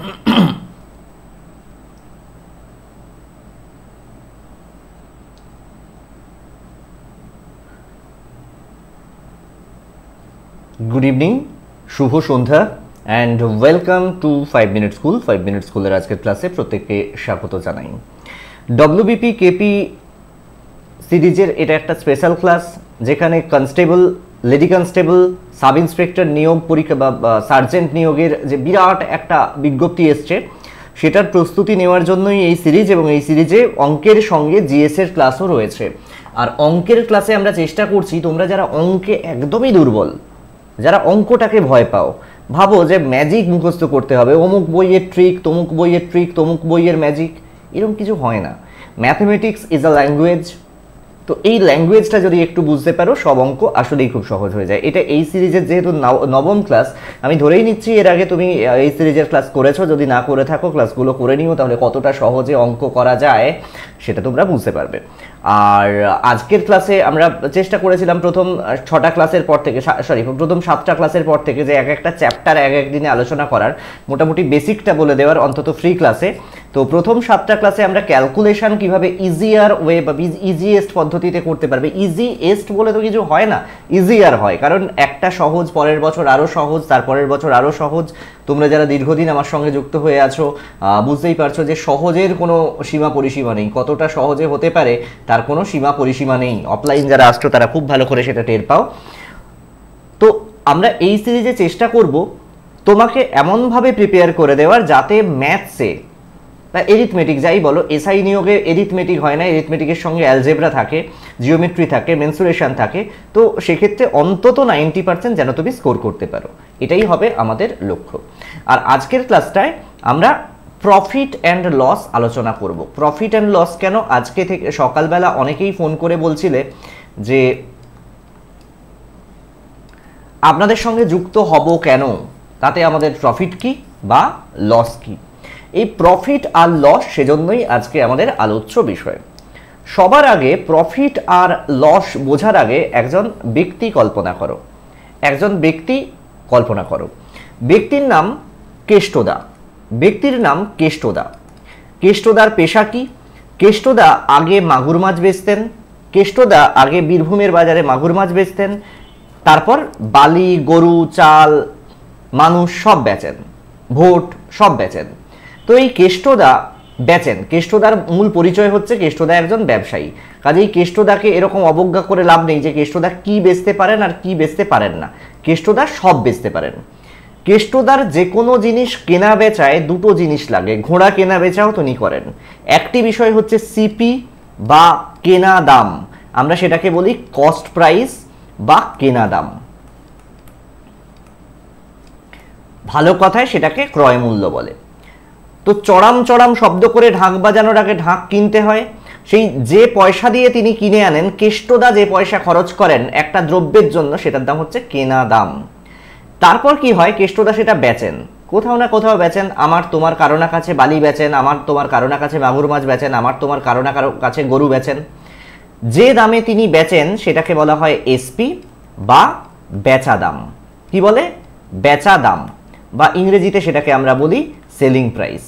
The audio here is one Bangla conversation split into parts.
গুড ইভিনিং, শুভ সন্ধ্যা and welcome to 5 minute school. 5 minute স্কুলের আজকের ক্লাসে প্রত্যেককে স্বাগত জানাই। ডব্লিউবিপি কেপি সিরিজের এটা একটা স্পেশাল ক্লাস, যেখানে constable, lady constable, sub inspector নিয়োগ পরীক্ষা বা সার্জেন্ট নিয়োগের যে বিরাট একটা বিজ্ঞপ্তি এসছে, সেটার প্রস্তুতি নেওয়ার জন্যই এই সিরিজ। এবং এই সিরিজে অঙ্কের সঙ্গে জিএস এর ক্লাসও রয়েছে। আর অঙ্কের ক্লাসে আমরা চেষ্টা করছি, তোমরা যারা অঙ্কে একদমই দুর্বল, যারা অঙ্কটাকে ভয় পাও, ভাবো যে ম্যাজিক মুখস্থ করতে হবে, অমুক বইয়ের ট্রিক, তমুক বইয়ের ট্রিক, তমুক বইয়ের ম্যাজিক, এরকম কিছু হয় না। Mathematics is a language. তো এই ল্যাঙ্গুয়েজটা যদি একটু বুঝতে পারো, সব অঙ্ক আসলেই খুব সহজ হয়ে যায়। এটা এই সিরিজের যেহেতু নবম ক্লাস, আমি ধরেই নিচ্ছি এর আগে তুমি এই সিরিজের ক্লাস করেছো। যদি না করে থাকো, ক্লাসগুলো করে নিও, তাহলে কতটা সহজে অঙ্ক করা যায় সেটা তোমরা বুঝতে পারবে। আর আজকের ক্লাসে আমরা চেষ্টা করেছিলাম প্রথম 6টা ক্লাসের পর থেকে, প্রথম 7টা ক্লাসের পর থেকে, যে এক একটা চ্যাপ্টার এক একদিনে আলোচনা করার, মোটামুটি বেসিকটা বলে দেওয়ার, অন্তত ফ্রি ক্লাসে। তো প্রথম 7টা ক্লাসে আমরা ক্যালকুলেশন কিভাবে ইজিয়ার ওয়ে বা ইজিয়েস্ট পদ্ধতিতে করতে পারবে। ইজিয়েস্ট বলে তো কিছু হয় না, ইজিয়ার হয়, কারণ একটা সহজ, পরের বছর আরও সহজ, তারপরের বছর আরও সহজ। তোমরা যারা দীর্ঘদিন আমার সঙ্গে যুক্ত হয়ে আছো, বুঝতেই পারছো যে সহজের কোনো সীমা পরিসীমা নেই। কতটা সহজে হতে পারে তার কোনো সীমা পরিসীমা নেই। অফলাইন যারা আসছো তারা খুব ভালো করে সেটা টের পাও। তো আমরা এই সিরিজে চেষ্টা করব তোমাকে এমনভাবে প্রিপেয়ার করে দেওয়ার, যাতে ম্যাথসে বা এরিথমেটিক যাই বলো, এসআই নিয়োগে এরিথমেটিক হয় না, এরিথমেটিকের সঙ্গে অ্যালজেব্রা থাকে, জিওমেট্রি থাকে, মেনসুরেশন থাকে। তো সেক্ষেত্রে অন্তত 90% যেন তুমি স্কোর করতে পারো, এটাই হবে আমাদের লক্ষ্য। আর আজকের ক্লাসটায় আমরা প্রফিট অ্যান্ড লস আলোচনা করব। প্রফিট অ্যান্ড লস কেন? আজকে থেকে সকালবেলা অনেকেই ফোন করে বলছিলে যে আপনাদের সঙ্গে যুক্ত হব কেন, তাতে আমাদের প্রফিট কি বা লস কি। এই প্রফিট আর লস সেজন্যই আজকে আমাদের আলোচ্য বিষয়। সবার আগে প্রফিট আর লস বোঝার আগে একজন ব্যক্তি কল্পনা করো। একজন ব্যক্তি কল্পনা করো, ব্যক্তির নাম কেষ্টদা। ব্যক্তির নাম কেষ্টদা। কেষ্টদার পেশা কি? কেষ্টদা আগে মাগুর মাছ বেচতেন। কেষ্টদা আগে বীরভূমের বাজারে মাগুর মাছ বেচতেন, তারপর বালি, গরু, চাল, মানুষ সব বেচেন, ভোট সব বেচেন। তো এই কেষ্টদা বেচেন। কেষ্টদার মূল পরিচয় হচ্ছে কেষ্টদা একজন ব্যবসায়ী। কাজেই কেষ্টদাকে এরকম অবজ্ঞা করে লাভ নেই যে কেষ্টদা কি বেচতে পারেন আর কি বেচতে পারেন না। কেষ্টদা সব বেচতে পারেন। কেষ্টদার যে কোনো জিনিস কেনা বেচায় দুটো জিনিস লাগে। ঘোড়া কেনা বেচাও তিনি করেন। একটি বিষয় হচ্ছে সিপি বা কেনা দাম, আমরা সেটাকে বলি কস্ট প্রাইস বা কেনা দাম। ভালো কথায় সেটাকে ক্রয় মূল্য বলে। তো চড়াম চড়াম শব্দ করে ঢাক বাজানোর আগে ঢাক কিনতে হয়। সেই যে পয়সা দিয়ে তিনি কিনে আনেন, কেষ্টদা যে পয়সা খরচ করেন একটা দ্রব্যের জন্য, সেটার দাম হচ্ছে কেনা দাম। তারপর কি হয়, কেষ্টদা সেটা বেচেন, কোথাও না কোথাও বেচেন। আমার তোমার কারো না কাছে বালি বেচেন, আমার তোমার কারো না কাছে মাগুর মাছ বেচেন, আমার তোমার কারো না কারো কাছে গরু বেচেন। যে দামে তিনি বেচেন সেটাকে বলা হয় এসপি বা বেচা দাম। কি বলে? বেচা দাম, বা ইংরেজিতে সেটাকে আমরা বলি সেলিং প্রাইস।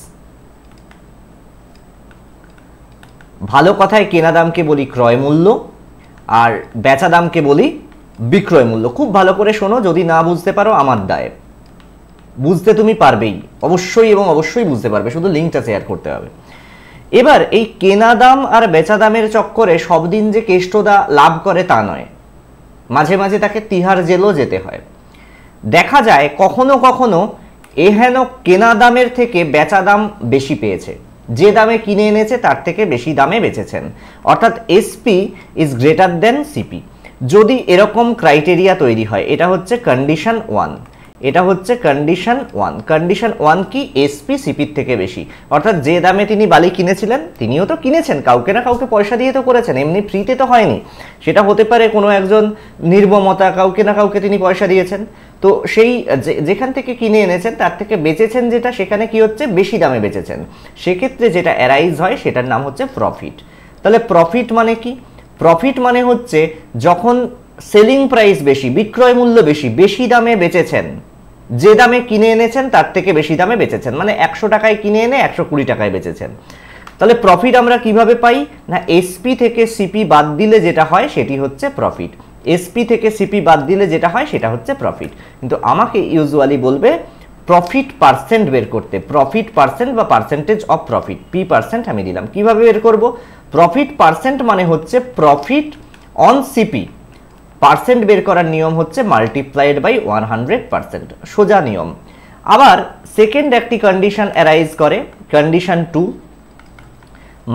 ভালো কথায় কেনা দামকে বলি ক্রয় মূল্য, আর বেচা দামকে বলি বিক্রয় মূল্য। খুব ভালো করে শোনো, যদি না বুঝতে পারো আমার দায়। বুঝতে তুমি পারবেই, অবশ্যই এবং অবশ্যই বুঝতে পারবে, শুধু লিঙ্কটা শেয়ার করতে হবে। এবার এই কেনা দাম আর বেচা দামের চক্করে সব দিন যে কেষ্টদা লাভ করে তা নয়, মাঝে মাঝে তাকে তিহার জেলও যেতে হয়। দেখা যায় কখনো কখনো এহেন কেনা দামের থেকে বেচা দাম বেশি পেয়েছে, যে দামে কিনে এনেছে তার থেকে বেশি দামে বেচেছেন, অর্থাৎ SP is greater than CP. যদি এরকম ক্রাইটেরিয়া তৈরি হয়, এটা হচ্ছে কন্ডিশন 1। এটা হচ্ছে কন্ডিশন 1। কন্ডিশন 1 কি? এসপি সিপির থেকে বেশি। অর্থাৎ যে দামে তিনি বালি কিনেছিলেন, তিনিও তো কিনেছেন, কাউকে না কাউকে পয়সা দিয়ে তো করেছেন, এমনি ফ্রিতে তো হয়নি। সেটা হতে পারে কোনো একজন নির্মমতা, কাউকে না কাউকে তিনি পয়সা দিয়েছেন। তো সেই যেখান থেকে কিনে এনেছেন তার থেকে বেচেছেন যেটা, সেখানে কি হচ্ছে? বেশি দামে বেচেছেন। সেক্ষেত্রে যেটা অ্যারাইজ হয় সেটার নাম হচ্ছে প্রফিট। তাহলে প্রফিট মানে কি? প্রফিট মানে হচ্ছে যখন সেলিং প্রাইস বেশি, বিক্রয় মূল্য বেশি, বেশি দামে বেচেছেন, যে দামে কিনে এনেছেন তার থেকে বেশি দামে বেচেছেন, মানে 100 টাকায় কিনে এনে 120 টাকায় বেচেছেন। তাহলে প্রফিট আমরা কিভাবে পাই না, এসপি থেকে সিপি বাদ দিলে যেটা হয় সেটি হচ্ছে প্রফিট। এসপি থেকে সিপি বাদ দিলে যেটা হয় সেটা হচ্ছে প্রফিট। কিন্তু আমাকে ইউজুয়ালি বলবে প্রফিট পার্সেন্ট বের করতে, প্রফিট পার্সেন্ট বা percentage of profit, P percent আমি দিলাম। কিভাবে বের করব, প্রফিট পার্সেন্ট মানে হচ্ছে প্রফিট অন সিপি, পার্সেন্ট বের করার নিয়ম হচ্ছে মাল্টিপ্লাইড বাই 100%, সোজা নিয়ম। আবার সেকেন্ড একটি কন্ডিশন অ্যারাইজ করে, কন্ডিশন 2,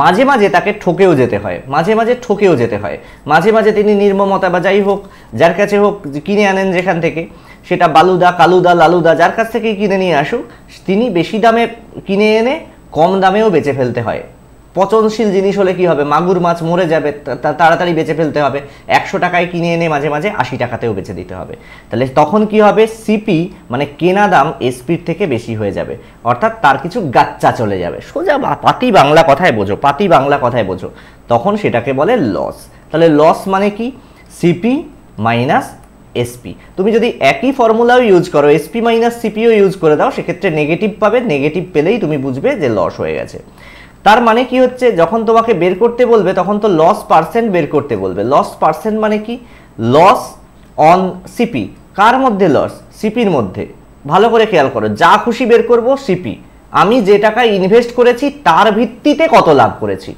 মাঝে মাঝে তাকে ঠকেও যেতে হয়, মাঝে মাঝে ঠকেও যেতে হয়, মাঝে মাঝে তিনি নির্মমতা বা যাই হোক যার কাছে হোক কিনে আনেন যেখান থেকে, সেটা বালুদা কালুদা লালুদা যার কাছ থেকেই কিনে নিয়ে আসুক, তিনি বেশি দামে কিনে এনে কম দামেও বেচে ফেলতে হয়। পচনশীল জিনিস হলে কি হবে, মাগুর মাছ মরে যাবে, তাড়াতাড়ি বেচে ফেলতে হবে, 100 টাকায় কিনে এনে মাঝে মাঝে 80 টাকাতেও বেচে দিতে হবে। তাহলে তখন কি হবে, সিপি মানে কেনা দাম এসপির থেকে বেশি হয়ে যাবে, অর্থাৎ তার কিছু গাচ্চা চলে যাবে। সোজা পাতি বাংলা কথায় বোঝো, পাতি বাংলা কথায় বোঝো, তখন সেটাকে বলে লস। তাহলে লস মানে কি, সিপি মাইনাস এসপি। তুমি যদি একই ফর্মুলাও ইউজ করো, এসপি মাইনাস সিপিও ইউজ করে দাও, সেক্ষেত্রে নেগেটিভ পাবে, নেগেটিভ পেলেই তুমি বুঝবে যে লস হয়ে গেছে। তার মানে কি হচ্ছে, যখন তোমাকে বের করতে বলবে তখন তো লস পার্সেন্ট বের করতে বলবে। লস পার্সেন্ট মানে কি, লস অন সিপি। কার মধ্যে লস, সিপির মধ্যে। ভালো করে খেয়াল করো, যা খুশি বের করব সিপি, আমি যে টাকা ইনভেস্ট করেছি তার ভিত্তিতে কত লাভ করেছি,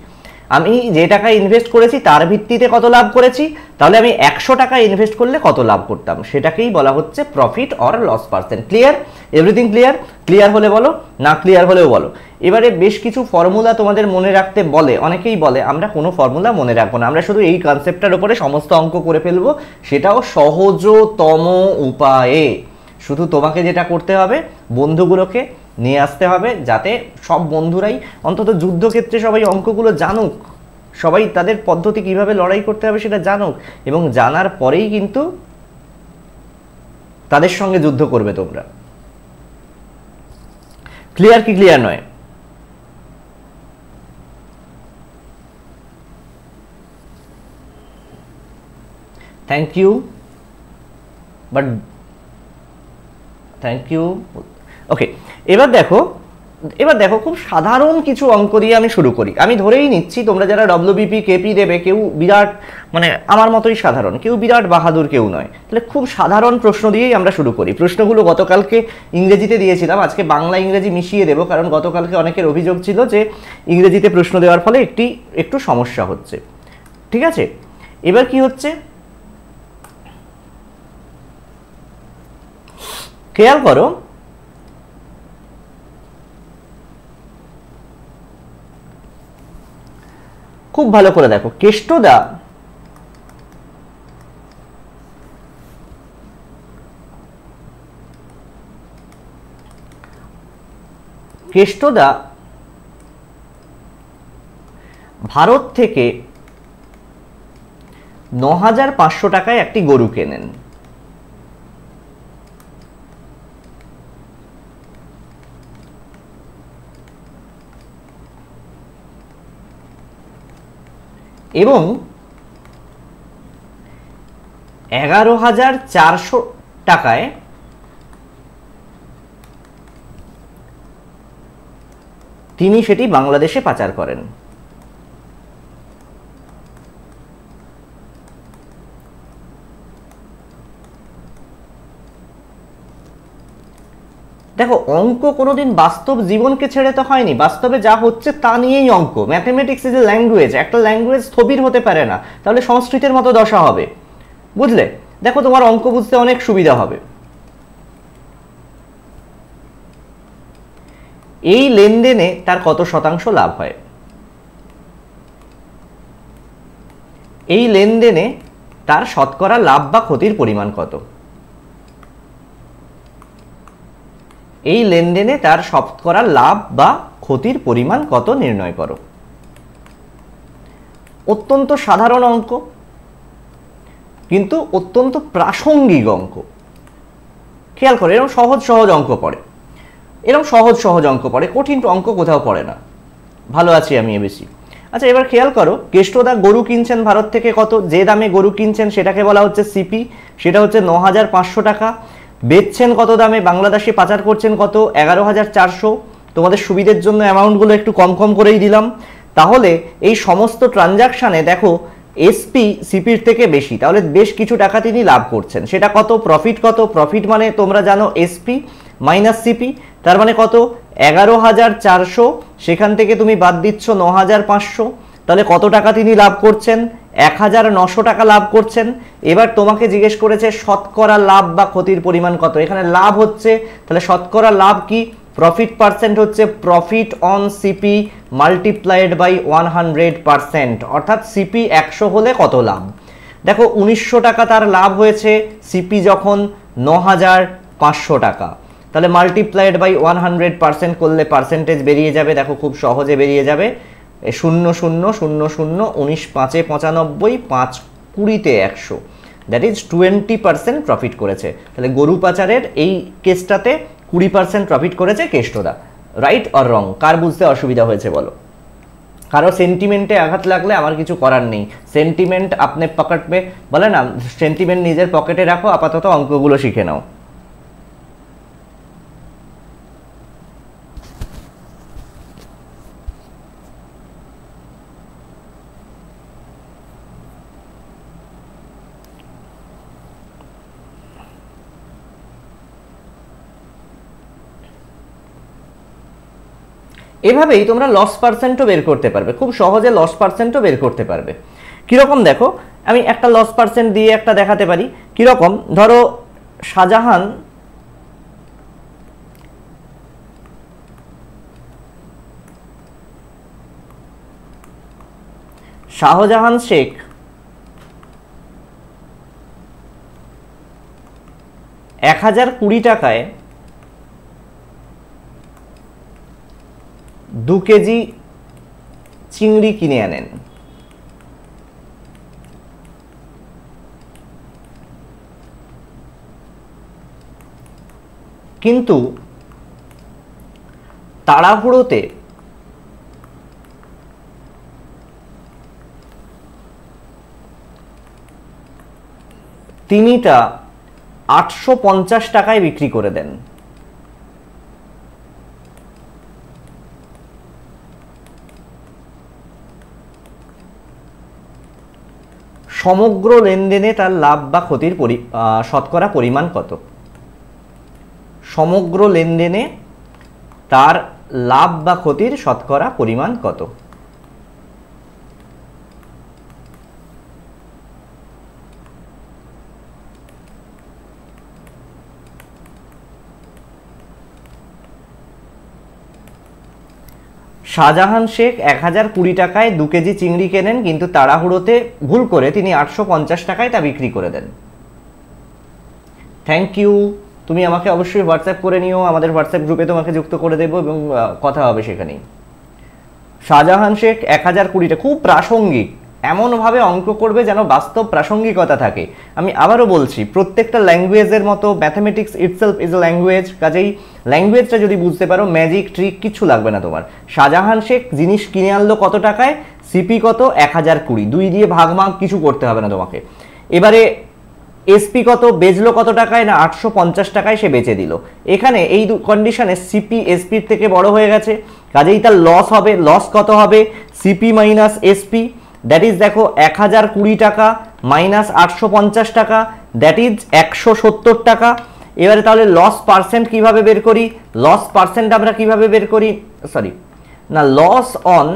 আমি যে টাকা ইনভেস্ট করেছি তার ভিত্তিতে কত লাভ করেছি, তাহলে আমি 100 টাকা ইনভেস্ট করলে কত লাভ করতাম, সেটাকেই বলা হচ্ছে profit or loss percent. Clear, everything clear? Clear হলে বলো, না ক্লিয়ার হলেও বলো। এবারে বেশ কিছু ফর্মুলা তোমাদের মনে রাখতে বলে, অনেকেই বলে আমরা কোনো ফর্মুলা মনে রাখবো না, আমরা শুধু এই কনসেপ্টটার উপরে সমস্ত অঙ্ক করে ফেলবো, সেটাও সহজতম উপায়ে। শুধু তোমাকে যেটা করতে হবে, বন্ধুগুলোকে নিয়ে আসতে হবে, যাতে সব বন্ধুরাই অন্তত যুদ্ধক্ষেত্রে সবাই অঙ্কগুলো জানুক, সবাই তাদের পদ্ধতি কিভাবে লড়াই করতে হবে সেটা জানুক, এবং জানার পরেই কিন্তু তাদের সঙ্গে যুদ্ধ করবে তোমরা। ক্লিয়ার কি ক্লিয়ার নয়? Thank you, but thank you. Okay, এবার দেখো খুব সাধারণ কিছু অঙ্ক দিয়ে আমি শুরু করি। আমি ধরেই নিচ্ছি তোমরা যারা ডব্লিউবিপি কেপি দেবে কেউ বিরাট মানে আমার মতোই সাধারণ, কেউ বিরাট বাহাদুর কেউ নয়। তাহলে খুব সাধারণ প্রশ্ন দিয়েই আমরা শুরু করি। প্রশ্নগুলো গতকালকে ইংরেজিতে দিয়েছিলাম, আজকে বাংলা ইংরেজি মিশিয়ে দেবো, কারণ গতকালকে অনেকের অভিযোগ ছিল যে ইংরেজিতে প্রশ্ন দেওয়ার ফলে একটু সমস্যা হচ্ছে। ঠিক আছে, এবার কি হচ্ছে খেয়াল করো, খুব ভালো করে দেখো। কেষ্টদা ভারত থেকে ৯,৫০০ টাকায় একটি গরু কেনেন। এবং ১১,৪০০ টাকায় তিনি সেটি বাংলাদেশে পাচার করেন। দেখো, অঙ্ক কোনোদিন বাস্তব জীবনকে ছেড়ে তো হয়নি, বাস্তবে যা হচ্ছে তা নিয়েই অঙ্ক। ম্যাথমেটিক্স ইজ এ ল্যাঙ্গুয়েজ, একটা ল্যাঙ্গুয়েজ স্থবির হতে পারে না, তাহলে সংস্কৃতের মতো দশা হবে, বুঝলে? দেখো, তোমার অঙ্ক বুঝতে অনেক সুবিধা হবে। এই লেনদেনে তার কত শতাংশ লাভ হয়, এই লেনদেনে তার শতকরা লাভ বা ক্ষতির পরিমাণ কত, এই লেনদেনে তার শতকরা লাভ বা ক্ষতির পরিমাণ কত নির্ণয় করো। অত্যন্ত সাধারণ অঙ্ক, কিন্তু অত্যন্ত প্রাসঙ্গিক অঙ্ক। খেয়াল করো, এরকম সহজ অঙ্ক পড়ে, এরকম সহজ অঙ্ক পড়ে, কঠিন অঙ্ক কোথাও পড়ে না। ভালো আছি আমি বেশি। আচ্ছা, এবার খেয়াল করো, কেষ্টদা গরু কিনছেন ভারত থেকে কত, যে দামে গরু কিনছেন সেটাকে বলা হচ্ছে সিপি, সেটা হচ্ছে ৯,৫০০ টাকা। বেচছেন কত দামে, বাংলাদেশে পাচার করছেন কত, 11,400। তোমাদের সুবিধের জন্য অ্যামাউন্টগুলো একটু কম কম করেই দিলাম। তাহলে এই সমস্ত ট্রানজাকশানে দেখো এসপি সিপির থেকে বেশি, তাহলে বেশ কিছু টাকা তিনি লাভ করছেন। সেটা কত, প্রফিট কত, প্রফিট মানে তোমরা জানো এসপি মাইনাস সিপি, তার মানে কত 11,400, সেখান থেকে তুমি বাদ দিচ্ছ 9,500, তাহলে কত টাকা তিনি লাভ করছেন, 1,900 টাকা লাভ করছেন। এবার তোমাকে জিজ্ঞেস করেছে শতকরা লাভ বা ক্ষতির পরিমাণ কত, এখানে লাভ হচ্ছে, তাহলে শতকরা লাভ কি, প্রফিট পার্সেন্ট হচ্ছে profit on CP multiplied by 100%, অর্থাৎ সিপি 100 হলে কত লাভ। দেখো 1900 টাকা তার লাভ হয়েছে, সিপি যখন 9,500 টাকা, তাহলে মাল্টিপ্লাইড বাই 100% করলে পার্সেন্টেজ বেরিয়ে যাবে, দেখো খুব সহজে বেরিয়ে যাবে 0 0 0 0 19 5 95 5 20 100, দ্যাট ইজ 20% প্রফিট করেছে। তাহলে গরু পাচারের এই কেসটাতে 20% প্রফিট করেছে কেষ্টদা। রাইট অর রং, কার বুঝতে অসুবিধা হয়েছে বলো? কারো সেন্টিমেন্টে আঘাত লাগলে আমার কিছু করার নেই, সেন্টিমেন্ট আপনি পকেট মে বলে না, সেন্টিমেন্ট নিজের পকেটে রাখো, আপাতত অঙ্কগুলো শিখে নাও। এভাবেই তোমরা লস পার্সেন্টও বের করতে পারবে, খুব সহজে লস পার্সেন্টও বের করতে পারবে। কিরকম দেখো, আমি একটা লস পার্সেন্ট দিয়ে একটা দেখাতে পারি। কিরকম, ধরো শাহজাহান শেখ 1,020 টাকায় 2 কেজি চিংড়ি কিনে আনেন, কিন্তু তাড়াহুড়োতে তিনি তা 850 টাকায় বিক্রি করে দেন। সমগ্র লেনদেনে তার লাভ বা ক্ষতির শতকরা পরিমাণ কত? সমগ্র লেনদেনে তার লাভ বা ক্ষতির শতকরা পরিমাণ কত? শাহজাহান শেখ 1,020 টাকায় 2 কেজি চিংড়ি কেনেন, কিন্তু তাড়াহুড়োতে ভুল করে তিনি 850 টাকায় তা বিক্রি করে দেন। Thank you. তুমি আমাকে অবশ্যই হোয়াটসঅ্যাপ করে নিও, আমাদের হোয়াটসঅ্যাপ গ্রুপে তোমাকে যুক্ত করে দেবো এবং কথা হবে সেখানেই। শাহজাহান শেখ 1,020 খুব প্রাসঙ্গিক, এমনভাবে অঙ্ক করবে যেন বাস্তব প্রাসঙ্গিকতা থাকে। আমি আবারও বলছি, প্রত্যেকটা ল্যাঙ্গুয়েজের মতো mathematics itself is a language, কাজেই ল্যাঙ্গুয়েজটা যদি বুঝতে পারো ম্যাজিক ট্রিক কিচ্ছু লাগবে না তোমার। শাহজাহান শেখ জিনিস কিনে আনলো কত টাকায়, সিপি কত 1,020, 2 দিয়ে ভাগ কিছু করতে হবে না তোমাকে। এবারে এসপি কত, বেচলো কত টাকায়, না 850 টাকায় সে বেচে দিল। এখানে এই কন্ডিশনে সিপি এসপির থেকে বড় হয়ে গেছে, কাজেই তার লস হবে। লস কত হবে, CP minus SP, that is দেখো 1,020 টাকা মাইনাস 850 টাকা, দ্যাট ইজ 170 টাকা। এবারে তাহলে লস পার্সেন্ট কিভাবে বের করি, লস পার্সেন্ট আমরা কিভাবে বের করি, লস অন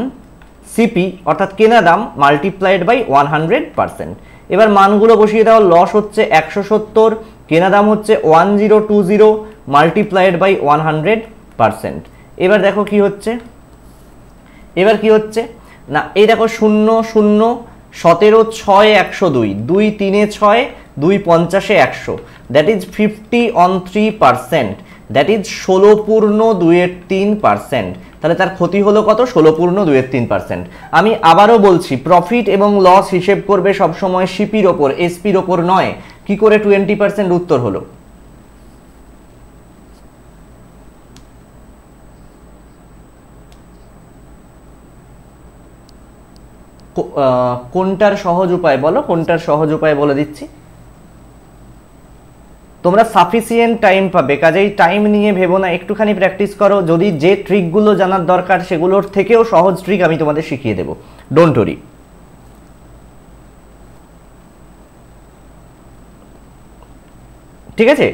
সিপি অর্থাৎ কেনা দাম মাল্টিপ্লাইড বাই 100%। এবার মানগুলো বসিয়ে দাও, লস হচ্ছে 170, কেনা দাম হচ্ছে 1020 মাল্টিপ্লাইড বাই 100%। এবার দেখো কি হচ্ছে, না এই দেখো 0 0 17 6 102, 2 3 6, 2 50 100, that is 50 on 3%, that is 16.23%। তাহলে তার ক্ষতি হলো কত, 16.23%। আমি আবারও বলছি, প্রফিট এবং লস হিসেব করবে সবসময় সিপির ওপর, এসপির ওপর নয়। কি করে 20% উত্তর হলো? কোনটার সহজ উপায় বলো, কোনটার সহজ উপায় বলে দিচ্ছি। তোমরা সাফিসিয়েন্ট টাইম পাবে, কাজেই টাইম নিয়ে ভেবো না, একটুখানি প্র্যাকটিস করো। যদি যে ট্রিকগুলো জানার দরকার সেগুলোর থেকেও সহজ ট্রিক আমি তোমাদের শিখিয়ে দেবো, ডোন্ট ওরি। ঠিক আছে?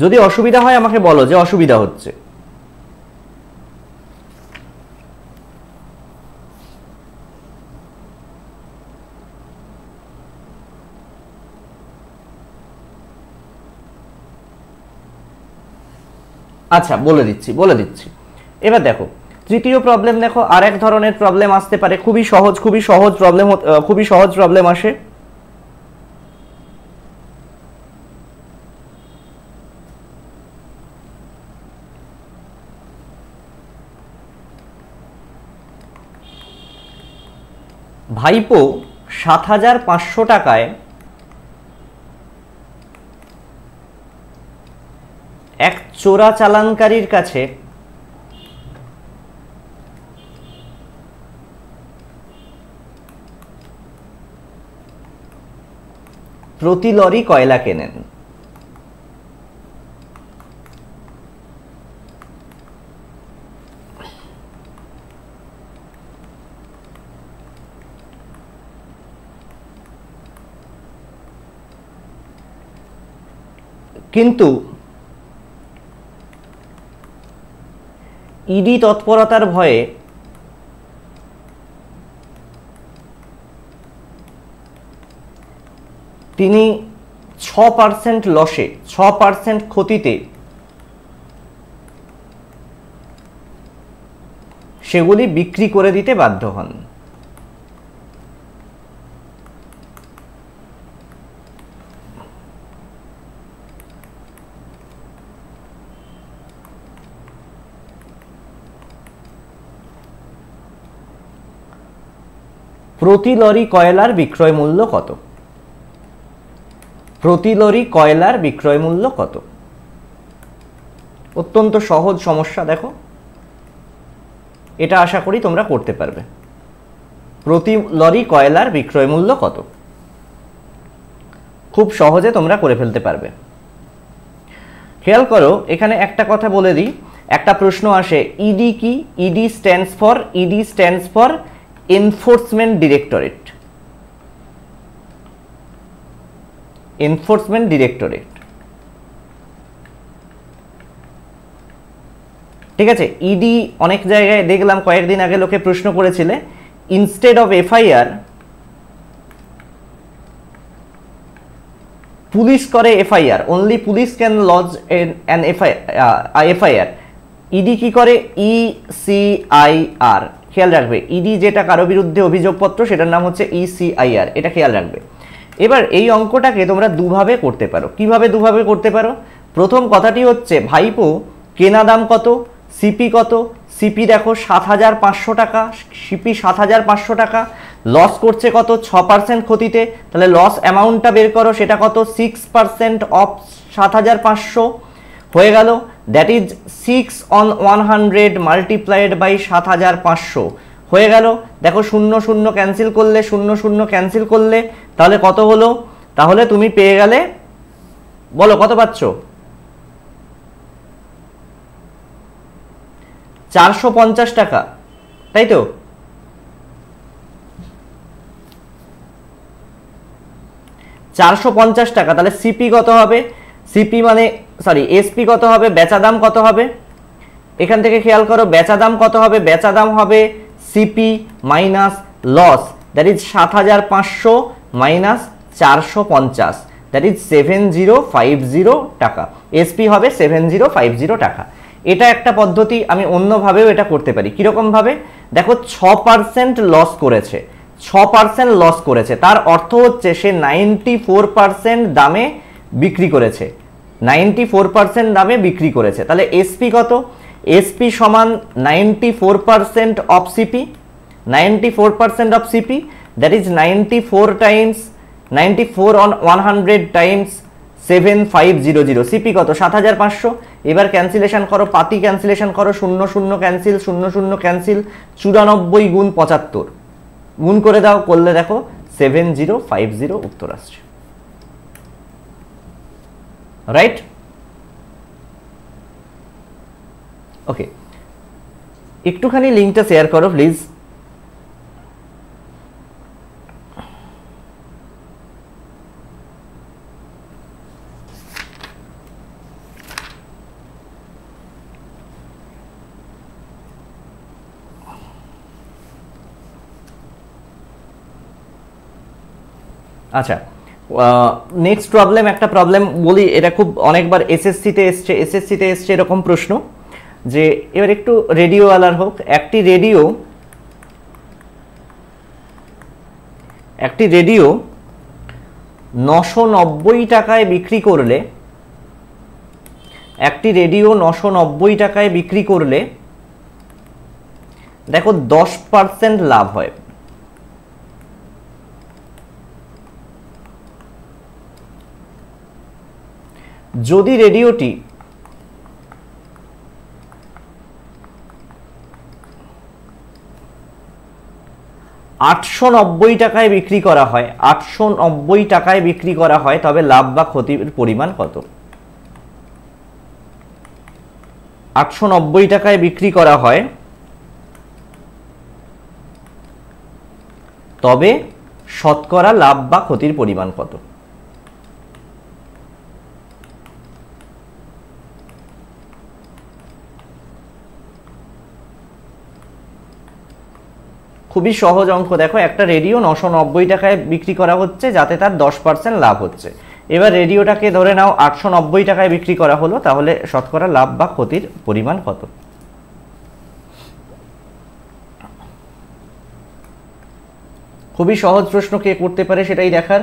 যদি অসুবিধা হয় আমাকে বলো যে অসুবিধা হচ্ছে। আচ্ছা, বলে দিচ্ছি। এবার দেখো তৃতীয় প্রবলেম, দেখো আর এক ধরনের প্রবলেম আসতে পারে, খুবই সহজ প্রবলেম আসে। ভাইপো ৭৫০০ টাকায় এক চোরাচালানকারীর কাছে প্রতি লরি কয়লা কেনেন। কিন্তু ইডি তৎপরতার ভয়ে তিনি 6% লসে, 6% ক্ষতিতে সেগুলি বিক্রি করে দিতে বাধ্য হন। প্রতি লরি কয়লার বিক্রয় মূল্য কত? প্রতি লরি কয়লার বিক্রয় মূল্য কত? অত্যন্ত সহজ সমস্যা, দেখো এটা আশা করি তোমরা করতে পারবে। প্রতি লরি কয়লার বিক্রয় মূল্য কত? খুব সহজে তোমরা করে ফেলতে পারবে। খেয়াল করো, এখানে একটা কথা বলে দিই, একটা প্রশ্ন আসে, ইডি কি? ED stands for enforcement directorate. Enforcement directorate, ঠিক আছে? ইডি অনেক জায়গায় দেখলাম, কয়েকদিন আগে লোকে প্রশ্ন করেছিলে, ইনস্টেড অফ এফআইআর পুলিশ করে FIR, only police can lodge an FIR. ED কি করে? ইসিআইআর। খেয়াল রাখবে, ইডি যেটা কারো বিরুদ্ধে অভিযোগপত্র সেটার নাম হচ্ছে ইসিআইআর, এটা খেয়াল রাখবে। এবার এই অঙ্কটাকে তোমরা দুভাবে করতে পারো। কিভাবে দুভাবে করতে পারো? প্রথম কথাটি হচ্ছে, ভাইপো কেনা দাম কত, সিপি কত? সিপি দেখো ৭৫০০ টাকা, সিপি ৭৫০০ টাকা, লস করছে কত? 6% ক্ষতিতে, তাহলে লস অ্যামাউন্টটা বের করো, সেটা কত? 6% অফ ৭৫০০ হয়ে গেল, দ্যাট ইজ 6/100 মাল্টিপ্লাইড বাই ৭৫০০ হয়ে গেল। দেখো 0 ক্যান্সেল করলে, 0 ক্যান্সেল করলে, তাহলে কত হলো? তাহলে তুমি পেয়ে গেলে, বলো কত পাচ্ছ? ৪৫০ টাকা, তাই তো? টাকা। তাহলে সিপি কত হবে? সিপি মানে এসপি কত হবে? বেচা দাম কত হবে? এখান থেকে খেয়াল করো, বেচা দাম কত হবে? বেচা দাম হবে CP minus loss, that is ৭৫০০ minus ৪৫০, that is 7050 টাকা। এসপি হবে 7050 টাকা। এটা একটা পদ্ধতি, আমি অন্যভাবেও এটা করতে পারি। কিরকম ভাবে? দেখো 6% লস করেছে, 6% লস করেছে, তার অর্থ হচ্ছে সে 94% দামে বিক্রি করেছে, 94% দামে বিক্রি করেছে। তাহলে এসপি কত? এসপি সমান 94% of CP, 94% of CP, that is 94 Times 94/100 Times 7500। CP কত? ৭৫০০। এবার ক্যান্সেলেশন করো, পাতি ক্যান্সেলেশন করো, 0 ক্যান্সেল, 0 ক্যান্সেল, 94 গুণ 75, গুণ করে দাও, করলে দেখো 7050 উত্তর আসছে। রাইট? ওকে, একটুখানি লিঙ্কটা শেয়ার করো প্লিজ। আচ্ছা, নেক্সট প্রবলেম, একটা প্রবলেম বলি, এটা খুব অনেকবার এসএসসিতে এসছে এরকম প্রশ্ন, যে এবার একটু রেডিওওয়ালার হোক। একটি রেডিও 990 টাকায় বিক্রি করলে, একটি রেডিও 990 টাকায় বিক্রি করলে দেখো 10% লাভ হয়। যদি রেডিওটি 890 টাকায় বিক্রি করা হয়, 890 টাকায় বিক্রি করা হয়, তবে লাভ বা ক্ষতির পরিমাণ কত? 890 টাকায় বিক্রি করা হয়, তবে শতকরা লাভ বা ক্ষতির পরিমাণ কত? খুবই সহজ অঙ্ক। দেখো, একটা রেডিও 990 টাকায় বিক্রি করা হচ্ছে, যাতে তার 10% লাভ হচ্ছে। এবার রেডিওটাকে ধরে নাও 890 টাকায় বিক্রি করা হলো, তাহলে শতকরা লাভ বা ক্ষতির পরিমাণ কত? খুবই সহজ প্রশ্ন, কে করতে পারে সেটাই দেখার।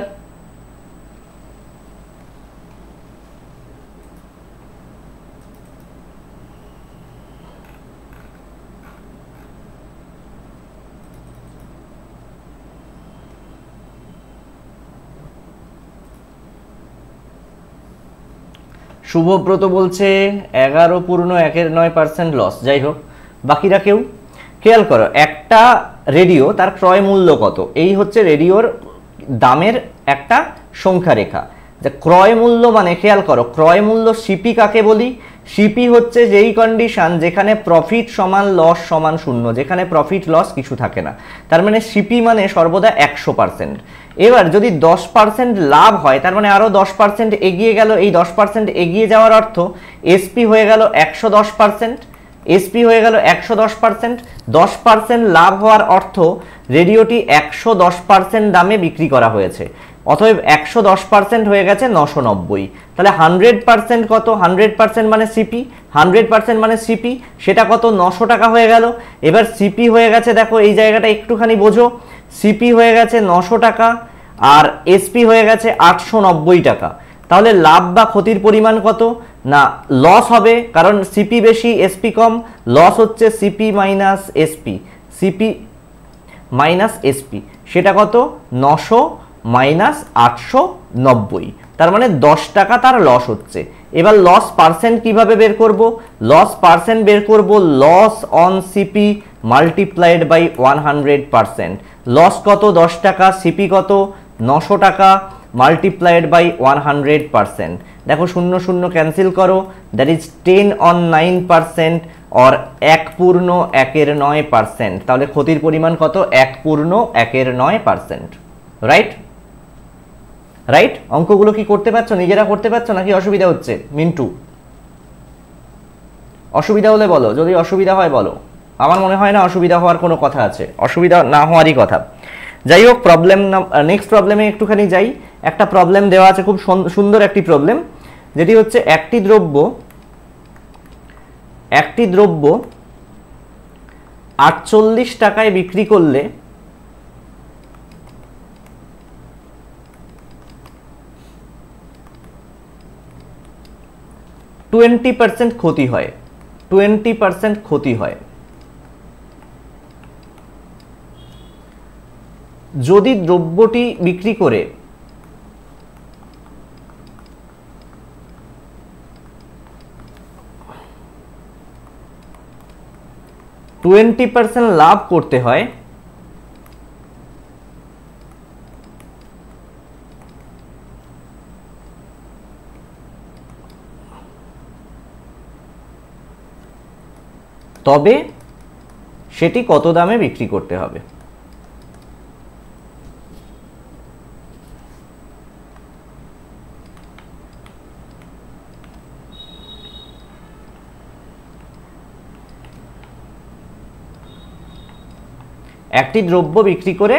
শুভব্রত বলছে 11.1% লস। যাই হোক, বাকিরা কেউ খেয়াল করো, একটা রেডিও তার ক্রয় মূল্য কত, এই হচ্ছে রেডিওর দামের একটা সংখ্যা রেখা। যে ক্রয় মূল্য মানে, খেয়াল করো, ক্রয় মূল্য সিপি কাকে বলি? সিপি হচ্ছে যেই কন্ডিশন যেখানে প্রফিট সমান লস সমান 0, যেখানে প্রফিট লস কিছু থাকে না। তার মানে সিপি মানে সর্বদা 100%। এবার যদি 10% লাভ হয়, তার মানে আরো 10% এগিয়ে গেল। এই 10% এগিয়ে যাওয়ার অর্থ এসপি হয়ে গেল 110%, এসপি হয়ে গেল 110%। 10% লাভ হওয়ার অর্থ রেডিওটি 110% দামে বিক্রি করা হয়েছে, অতএব 110% হয়ে গেছে 990। তাহলে 100% কত? 100% মানে সিপি, 100% মানে সিপি, সেটা কত? 900 টাকা হয়ে গেল। এবার সিপি হয়ে গেছে, দেখো এই জায়গাটা একটুখানি বোঝো, সিপি হয়ে গেছে 900 টাকা আর এসপি হয়ে গেছে 890 টাকা। তাহলে লাভ বা ক্ষতির পরিমাণ কত? না, লস হবে, কারণ সিপি বেশি এসপি কম। লস হচ্ছে CP minus SP, CP minus SP, সেটা কত? 900 মাইনাস 890, তার মানে 10 টাকা তার লস হচ্ছে। এবার লস পার্সেন্ট কিভাবে বের করব? লস পার্সেন্ট বের করব loss on CP multiplied by 100%। Loss কত? 10 টাকা, সিপি কত? 900 টাকা, মাল্টিপ্লাইড বাই 100%। দেখো 0 0 ক্যান্সেল করো, দ্যাট ইজ 10 on 9% অর 1.1%। তাহলে ক্ষতির পরিমাণ কত? 1.1%। রাইট? রাইট? অঙ্কগুলো কি করতে পারছো? নিজেরা করতে পারছো নাকি অসুবিধা হচ্ছে? মিন্টু, অসুবিধা হলে বলো, যদি অসুবিধা হয় বলো। আমার মনে হয় না অসুবিধা হওয়ার কোনো কথা আছে, অসুবিধা না হওয়ারই কথা। যাই হোক, প্রবলেম, নেক্সট প্রবলেমে একটুখানি যাই। একটা প্রবলেম দেওয়া আছে, খুব সুন্দর একটি প্রবলেম, যেটি হচ্ছে একটি দ্রব্য 48 টাকায় বিক্রি করলে 20% ক্ষতি হয়, 20% ক্ষতি হয়। যদি দ্রব্যটি বিক্রি করে 20% লাভ করতে হয়, তবে সেটি কত দামে বিক্রি করতে হবে। একটি দ্রব্য বিক্রি করে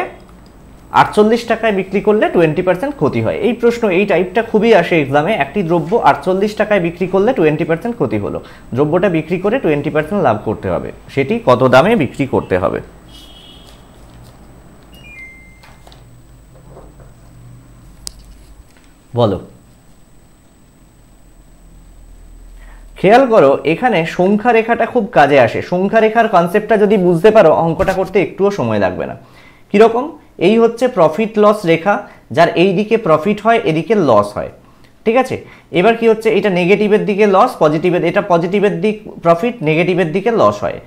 48 টাকায় বিক্রি করলে 20% ক্ষতি হয়। এই প্রশ্ন এই টাইপটা খুবই আসে এক্সামে। একটি দ্রব্য 48 টাকায় বিক্রি করলে 20% ক্ষতি হলো, দ্রব্যটা বিক্রি করে 20% লাভ করতে হবে, সেটি কত দামে বিক্রি করতে হবে। বলো। খেয়াল করো এখানে সংখ্যা রেখাটা খুব কাজে আসে। সংখ্যা রেখার কনসেপ্টটা যদি বুঝতে পারো অঙ্কটা করতে একটুও সময় লাগবে না। কিরকম, এই হচ্ছে প্রফিট লস রেখা, যার এই দিকে প্রফিট হয় এদিকে লস হয়, ঠিক আছে। এবার কি হচ্ছে, এটা নেগেটিভের দিকে লস, পজিটিভের, এটা পজিটিভের দিক প্রফিট, নেগেটিভের দিকে লস হয়।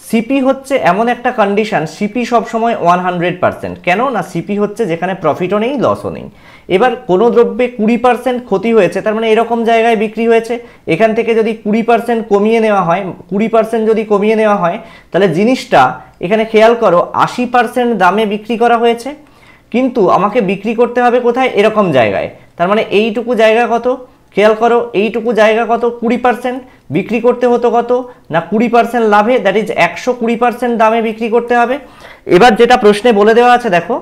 সিপি হচ্ছে এমন একটা কন্ডিশন, সিপি সবসময় 100%। কেন না, সিপি হচ্ছে যেখানে প্রফিটও নেই লসও নেই। এবার কোনো দ্রব্যে 20% ক্ষতি হয়েছে, তার মানে এরকম জায়গায় বিক্রি হয়েছে, এখান থেকে যদি 20% কমিয়ে নেওয়া হয়, 20% যদি কমিয়ে নেওয়া হয়, তাহলে জিনিসটা এখানে খেয়াল করো 80% দামে বিক্রি করা হয়েছে, কিন্তু আমাকে বিক্রি করতে হবে কোথায়, এরকম জায়গায়। তার মানে এইটুকু জায়গা কত, খেয়াল করো এইটুকু জায়গা কত, 20%। বিক্রি করতে হতো কত না 20% লাভে, দ্যাট ইজ 120% দামে বিক্রি করতে হবে। এবার যেটা প্রশ্নে বলে দেওয়া আছে দেখো,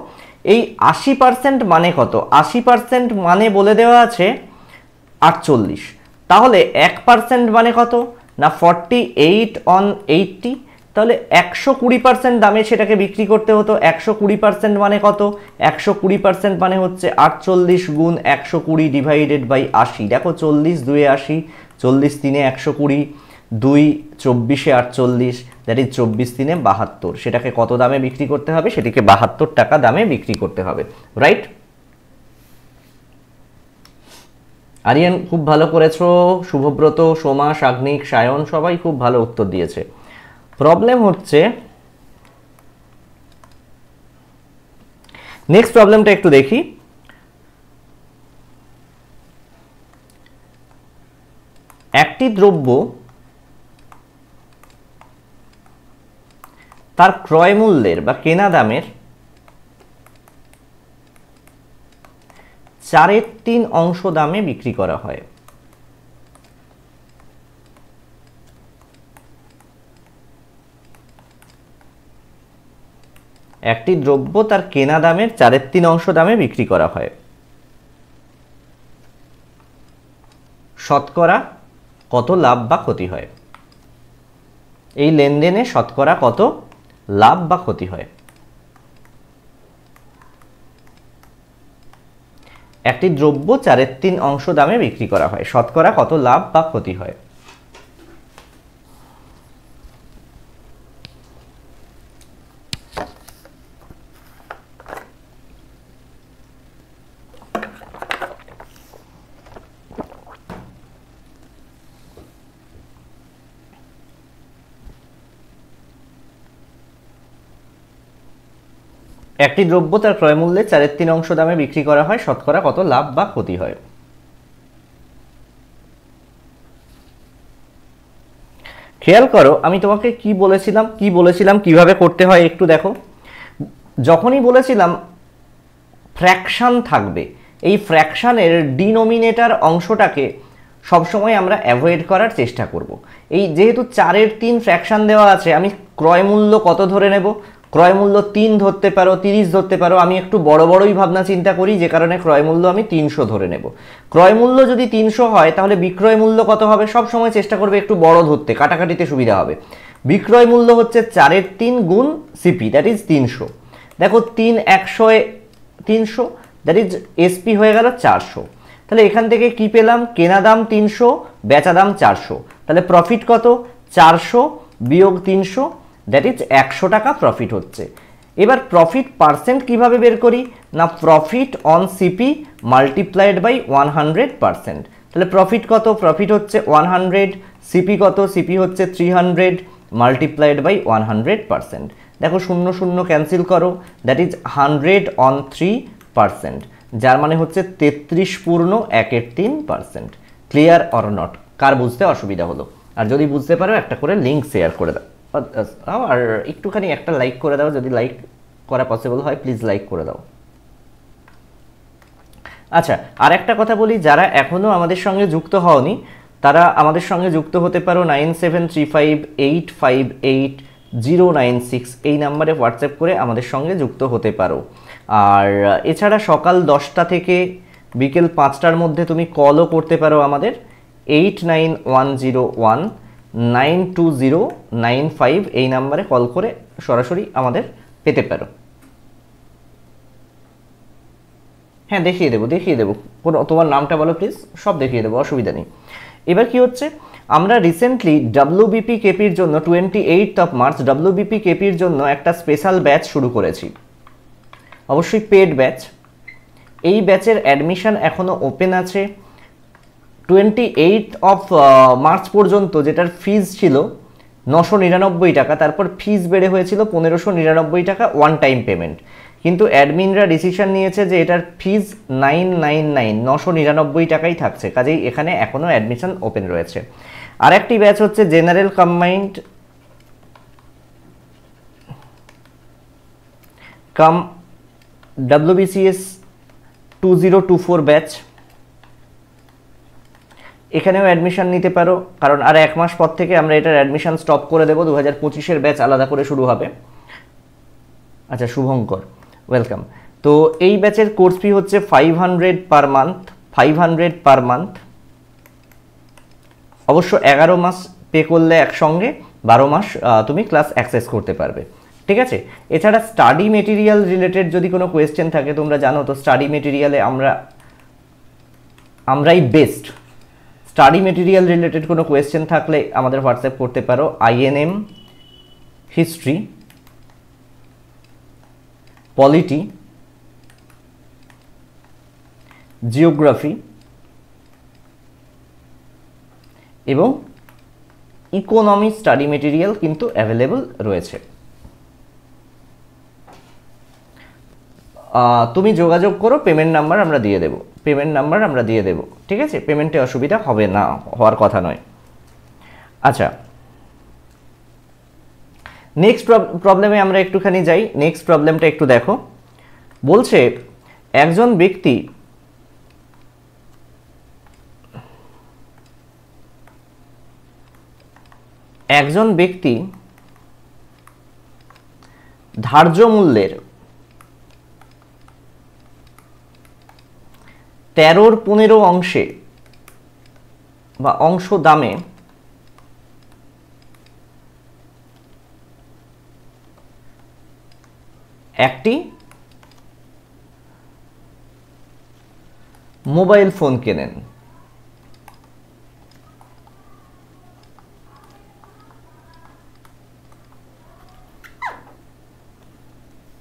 এই 80% মানে কত, 80% মানে বলে দেওয়া আছে 48, তাহলে 1% মানে কত না 48 on 80, তাহলে 120% দামে সেটাকে বিক্রি করতে হতো। 120% মানে কত, 120% মানে হচ্ছে 48 গুণ 120 ডিভাইডেড বাই 80। দেখো 40 2 80, 40 3 120, 2 24 48, দ্যাট ইজ 24 3 72। সেটাকে কত দামে বিক্রি করতে হবে, সেটিকে 72 টাকা দামে বিক্রি করতে হবে, রাইট। আরিয়ান খুব ভালো করেছো, শুভব্রত, সোমা, সাগ্নিক, সায়ন সবাই খুব ভালো উত্তর দিয়েছে। প্রবলেম হচ্ছে নেক্সট প্রবলেমটা একটু দেখি। একটি দ্রব্য তার ক্রয় মূল্যের বা কেনা দামের 4/3 অংশ দামে বিক্রি করা হয়। একটি দ্রব্য তার কেনা দামের 4/3 অংশ দামে বিক্রি করা হয়, শতকরা কত লাভ বা ক্ষতি হয়। এই লেনদেনে শতকরা কত লাভ বা ক্ষতি হয়। একটি দ্রব্য 4/3 অংশ দামে বিক্রি করা হয়, শতকরা কত লাভ বা ক্ষতি হয়। একটি দ্রব্য তার ক্রয় মূল্যে 4/3 অংশ দামে বিক্রি করা হয়, শতকরা কত লাভ বা ক্ষতি হয়। খেয়াল করো আমি তোমাকে কি বলেছিলাম কিভাবে করতে হয় একটু দেখো। যখনই বলেছিলাম ফ্র্যাকশন থাকবে, এই ফ্র্যাকশনের ডিনোমিনেটর অংশটাকে সবসময় আমরা অ্যাভয়েড করার চেষ্টা করব। এই যেহেতু 4/3 ফ্র্যাকশন দেওয়া আছে, আমি ক্রয় মূল্য কত ধরে নেব, ক্রয় মূল্য 3 ধরতে পারো, 30 ধরতে পারো। আমি একটু বড়ই ভাবনা চিন্তা করি, যে কারণে ক্রয় মূল্য আমি 300 ধরে নেব। ক্রয় মূল্য যদি 300 হয়, তাহলে বিক্রয় মূল্য কত হবে, সব সময় চেষ্টা করবে একটু বড় ধরতে, কাটাকাটিতে সুবিধা হবে। বিক্রয় মূল্য হচ্ছে 4/3 গুণ সিপি, দ্যাট ইজ 300। দেখো 3 100 এ 300, দ্যাট ইজ এসপি হয়ে গেল 400। তাহলে এখান থেকে কি পেলাম, কেনা দাম 300, বেচা দাম 400, তাহলে প্রফিট কত 400 বিয়োগ 300, দ্যাট ইজ 100 টাকা প্রফিট হচ্ছে। এবার প্রফিট পার্সেন্ট কিভাবে বের করি না, profit on CP multiplied by 100%। তাহলে প্রফিট কত, প্রফিট হচ্ছে 100, সিপি কত, সিপি হচ্ছে 300 মাল্টিপ্লাইড বাই 100%। দেখো 0 0 ক্যান্সেল করো, দ্যাট ইজ 100 অন 3%, যার মানে হচ্ছে 33.13%। Clear or not? কার বুঝতে অসুবিধা হলো? আর যদি বুঝতে পারো একটা করে লিঙ্ক শেয়ার করে দাও। আর একটুখানি একটা লাইক করে দাও, যদি লাইক করা পসিবল হয় প্লিজ লাইক করে দাও। আচ্ছা, আর একটা কথা বলি, যারা এখনও আমাদের সঙ্গে যুক্ত হওনি তারা আমাদের সঙ্গে যুক্ত হতে পারো 9735858096 এই নাম্বারে হোয়াটসঅ্যাপ করে আমাদের সঙ্গে যুক্ত হতে পারো। আর এছাড়া সকাল 10টা থেকে বিকেল 5টার মধ্যে তুমি কলও করতে পারো আমাদের 8910192095 এই নাম্বারে কল করে সরাসরি আমাদের পেতে পারো। হ্যাঁ, দেখিয়ে দেবো কোনো, তোমার নামটা বলো প্লিজ, সব দেখিয়ে দেবো, অসুবিধা নেই। এবার কি হচ্ছে, আমরা রিসেন্টলি ডাব্লিউবিপি কেপির জন্য 28 মার্চ ডাব্লিউবিপি কেপির জন্য একটা স্পেশাল ব্যাচ শুরু করেছি, অবশ্যই পেড ব্যাচ। এই ব্যাচের অ্যাডমিশন এখনও ওপেন আছে। 28 মার্চ পর্যন্ত যেটার ফিজ ছিল 999 টাকা, তারপর ফিজ বেড়ে হয়েছিল 1599 টাকা ওয়ান টাইম পেমেন্ট, কিন্তু অ্যাডমিনরা ডিসিশন নিয়েছে যে এটার ফিজ 999 টাকাই থাকছে, কাজেই এখানে এখনও অ্যাডমিশন ওপেন রয়েছে। আর একটি ব্যাচ হচ্ছে জেনারেল কম্বাইন্ড কাম WBCS 2024 ব্যাচ, এখানেও অ্যাডমিশন নিতে পারো, কারণ আর এক মাস পর থেকে আমরা এটার অ্যাডমিশন স্টপ করে দেবো, 2025-এর ব্যাচ আলাদা করে শুরু হবে। আচ্ছা, শুভঙ্কর ওয়েলকাম। তো এই ব্যাচের কোর্স ফি হচ্ছে 500 পার মান্থ। অবশ্য 11 মাস পে করলে একসঙ্গে 12 মাস তুমি ক্লাস অ্যাক্সেস করতে পারবে, ঠিক আছে। এছাড়া স্টাডি মেটেরিয়াল রিলেটেড যদি কোনো কোয়েশ্চেন থাকে, তোমরা জানো তো স্টাডি মেটেরিয়ালে আমরাই বেস্ট। স্টাডি মেটেরিয়াল রিলেটেড কোনো কোয়েশ্চেন থাকলে আমাদের হোয়াটসঅ্যাপ করতে পারো। INM, হিস্ট্রি, পলিটি, জিওগ্রাফি এবং ইকোনমি স্টাডি মেটেরিয়াল কিন্তু অ্যাভেলেবল রয়েছে। তুমি যোগাযোগ করো, পেমেন্ট নাম্বার আমরা দিয়ে দেবো, ঠিক আছে। পেমেন্টে অসুবিধা হবে না, হওয়ার কথা নয়। আচ্ছা, নেক্সট প্রবলেমে আমরা একটুখানি যাই। নেক্সট প্রবলেমটা একটু দেখো। বলছে একজন ব্যক্তি ধার্য মূল্যের 13/15 অংশে বা অংশ দামে একটি মোবাইল ফোন কেনেন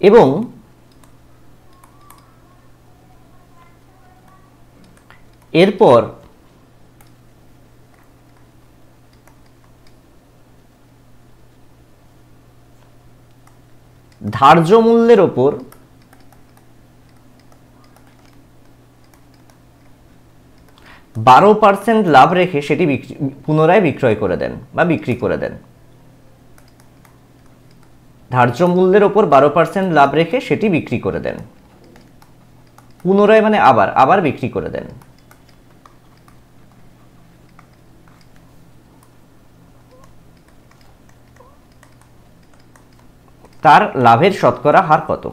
এবং এরপর ধার্য মূল্যের ওপর 12% লাভ রেখে সেটি পুনরায় বিক্রয় করে দেন বা বিক্রি করে দেন। ধার্য মূল্যের ওপর 12% লাভ রেখে সেটি বিক্রি করে দেন, পুনরায় মানে আবার বিক্রি করে দেন। তার লাভের শতকরা হার কত?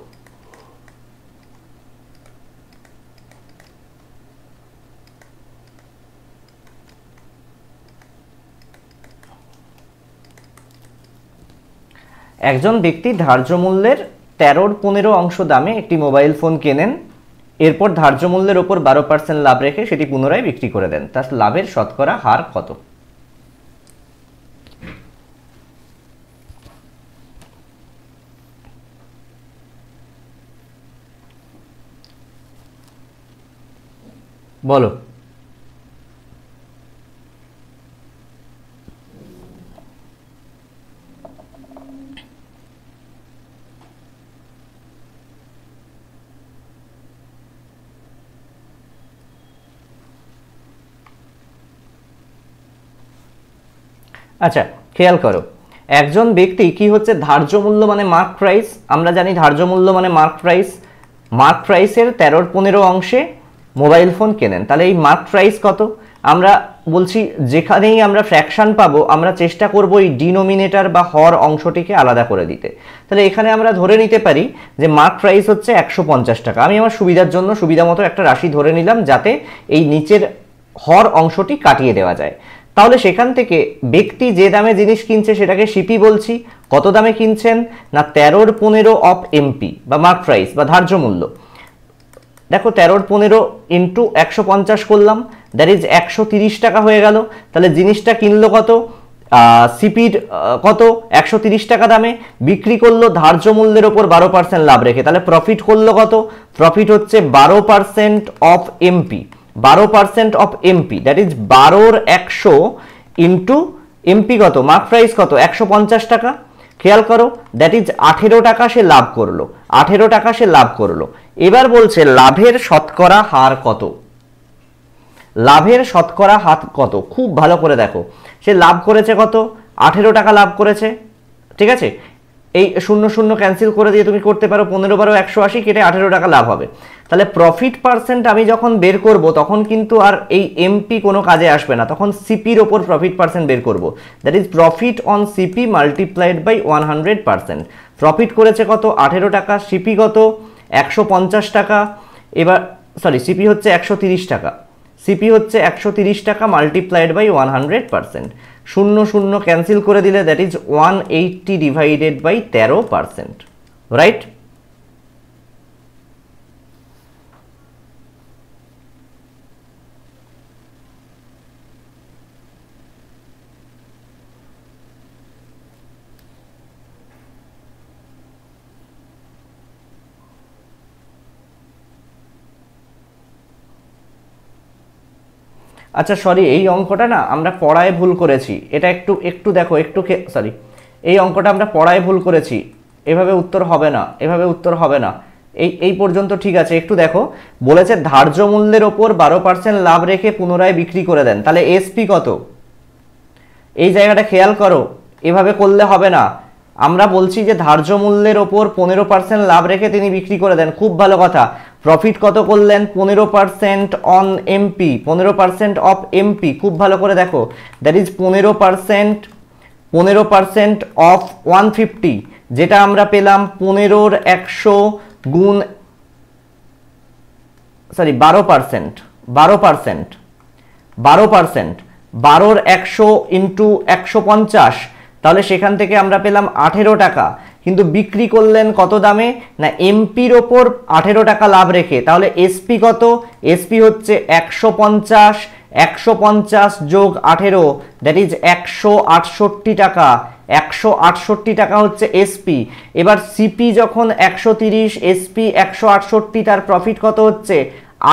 একজন ব্যক্তি ধার্য মূল্যের 13/15 অংশ দামে একটি মোবাইল ফোন কেনেন, এরপর ধার্য মূল্যের ওপর 12% লাভ রেখে সেটি পুনরায় বিক্রি করে দেন। তার লাভের শতকরা হার কত? বলো। আচ্ছা, খেয়াল করো, একজন ব্যক্তি কি হচ্ছে ধার্য মূল্য মানে মার্ক প্রাইস, আমরা জানি ধার্য মূল্য মানে মার্ক প্রাইস, মার্ক প্রাইসের 13/15 অংশে মোবাইল ফোন কেনেন। তাহলে এই মার্ক প্রাইস কত? আমরা বলছি যেখানেই আমরা ফ্র্যাকশন পাবো আমরা চেষ্টা করব এই ডিনোমিনেটর বা হর অংশটিকে আলাদা করে দিতে। তাহলে এখানে আমরা ধরে নিতে পারি যে মার্ক প্রাইস হচ্ছে 150 টাকা। আমি আমার সুবিধার জন্য সুবিধা মতো একটা রাশি ধরে নিলাম যাতে এই নিচের হর অংশটি কাটিয়ে দেওয়া যায়। তাহলে সেখান থেকে ব্যক্তি যে দামে জিনিস কিনছে সেটাকে সিপি বলছি। কত দামে কিনছেন? না 13/15 অফ এমপি বা মার্ক প্রাইস বা ধার্য মূল্য। দেখো 13/15 ইন্টু 150 করলাম, দ্যাট ইজ 130 টাকা হয়ে গেল। তাহলে জিনিসটা কিনলো কত? সিপির কত? 130 টাকা দামে, বিক্রি করলো ধার্য মূল্যের ওপর 12% লাভ রেখে। তাহলে প্রফিট করলো কত? প্রফিট হচ্ছে 12% of MP, 12% of MP, that is 12 100 into MP কত? মার্ক প্রাইস কত? 150 টাকা। খেয়াল করো, দ্যাট ইজ 18 টাকা সে লাভ করলো, 18 টাকা সে লাভ করলো। এবার বলছে লাভের শতকরা হার কত? লাভের শতকরা হার কত? খুব ভালো করে দেখো, সে লাভ করেছে কত? 18 টাকা লাভ করেছে, ঠিক আছে। এই 0 0 ক্যান্সেল করে দিয়ে তুমি করতে পারো 15 12 180 কেটে 18 টাকা লাভ হবে। তাহলে প্রফিট পার্সেন্ট আমি যখন বের করব তখন কিন্তু আর এই এমপি কোনো কাজে আসবে না, তখন সিপির ওপর প্রফিট পার্সেন্ট বের করব। That is profit on CP multiplied by 100%। Profit করেছে কত? 18 টাকা, সিপি কত? 150 টাকা। এবার সরি, সিপি হচ্ছে 130 টাকা, সিপি হচ্ছে 130 টাকা মাল্টিপ্লাইড বাই 100%। 0 0 ক্যান্সেল করে দিলে that is 180 divided by 13%, right? আচ্ছা সরি, এই অঙ্কটা না আমরা পড়ায় ভুল করেছি, এটা একটু একটু দেখো, একটু সরি, এই অঙ্কটা আমরা পড়ায় ভুল করেছি। এভাবে উত্তর হবে না, এভাবে উত্তর হবে না। এই পর্যন্ত ঠিক আছে, একটু দেখো। বলেছে ধার্য মূল্যের ওপর 12% লাভ রেখে পুনরায় বিক্রি করে দেন। তাহলে এসপি কত? এই জায়গাটা খেয়াল করো, এভাবে করলে হবে না। আমরা বলছি যে ধার্য মূল্যের ওপর 15% লাভ রেখে তিনি বিক্রি করে দেন, খুব ভালো কথা। প্রফিট কত করলেন? 15% অন এমপি, 15% অফ এমপি, খুব ভালো করে দেখো। দ্যাট ইজ 15% অফ 150, যেটা আমরা পেলাম 15 100 গুণ সরি 12%, 12%, 100 ইন্টু 150, তাহলে সেখান থেকে আমরা পেলাম 18 টাকা। কিন্তু বিক্রি করলেন কত দামে? না এমপির ওপর 18 টাকা লাভ রেখে। তাহলে এসপি কত? এসপি হচ্ছে 150, 150 যোগ 18, দ্যাট ইজ 168 টাকা, 168 টাকা হচ্ছে এসপি। এবার সিপি যখন 130, এসপি 168, তার প্রফিট কত হচ্ছে?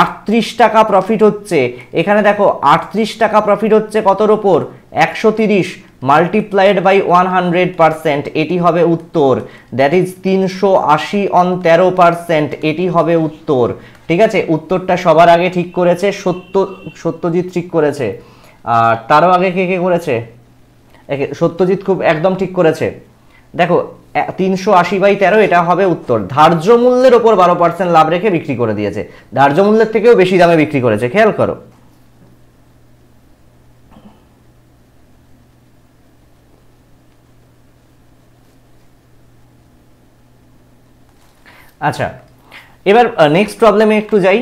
38 টাকা প্রফিট হচ্ছে। এখানে দেখো 38 টাকা প্রফিট হচ্ছে কতর ওপর? 130 মাল্টিপ্লাইড বাই 100%, এটি হবে উত্তর। দ্যাট ইজ 380 অন 13%, এটি হবে উত্তর। ঠিক আছে, উত্তরটা সবার আগে ঠিক করেছে সত্যজিৎ ঠিক করেছে। আর তারও আগে কে কে করেছে? সত্যজিৎ খুব একদম ঠিক করেছে। দেখো 380/13, এটা হবে উত্তর। ধার্য মূল্যের ওপর 12% লাভ রেখে বিক্রি করে দিয়েছে, ধার্য মূল্যের থেকেও বেশি দামে বিক্রি করেছে, খেয়াল করো। আচ্ছা, এবার নেক্সট প্রবলেমে একটু যাই।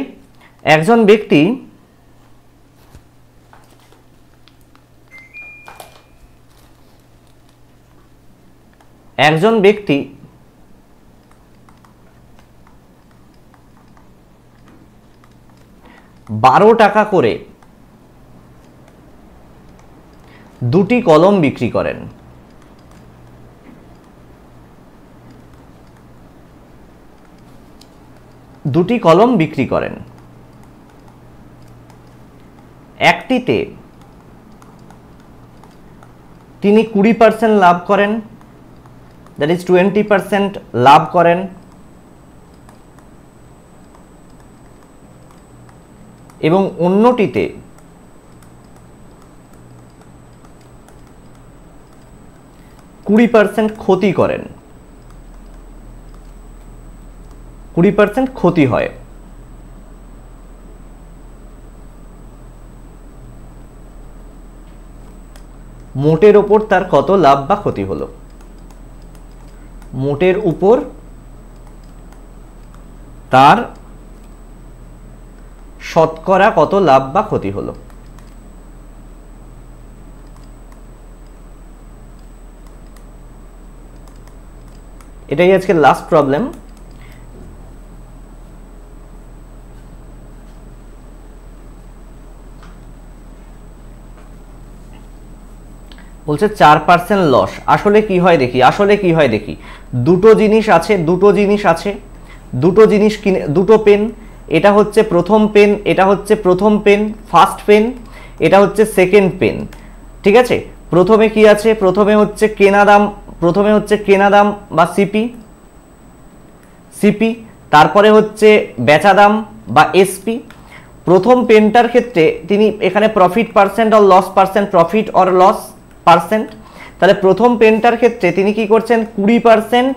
একজন ব্যক্তি একজন ব্যক্তি 12 টাকা করে দুটি কলম বিক্রি করেন। দুটি কলম বিক্রি করেন, একটিতে তিনি 20% লাভ করেন, দ্যাট ইজ 20% লাভ করেন, এবং অন্যটিতে 20% ক্ষতি করেন, 20% ক্ষতি হয়, মোটের ওপর তার কত লাভ বা ক্ষতি হলো? মোটের উপর তার শতকরা কত লাভ বা ক্ষতি হলো? এটাই আজকে লাস্ট প্রবলেম। বলছে 4% লস। আসলে কি হয় দেখি, আসলে কি হয় দেখি। দুটো জিনিস আছে, দুটো জিনিস আছে, দুটো জিনিস কিনে, দুটো পেন, এটা হচ্ছে প্রথম পেন, এটা হচ্ছে প্রথম পেন ফার্স্ট পেন, এটা হচ্ছে সেকেন্ড পেন। ঠিক আছে, প্রথমে কি আছে, প্রথমে হচ্ছে কেনা দাম, প্রথমে হচ্ছে কেনা দাম বা সিপি, সিপি, তারপরে হচ্ছে বেচা দাম বা এসপি। প্রথম পেনটার ক্ষেত্রে তিনি এখানে profit percent or loss percent, profit or loss percent, তাহলে প্রথম পেনটার ক্ষেত্রে তিনি কি করছেন 20%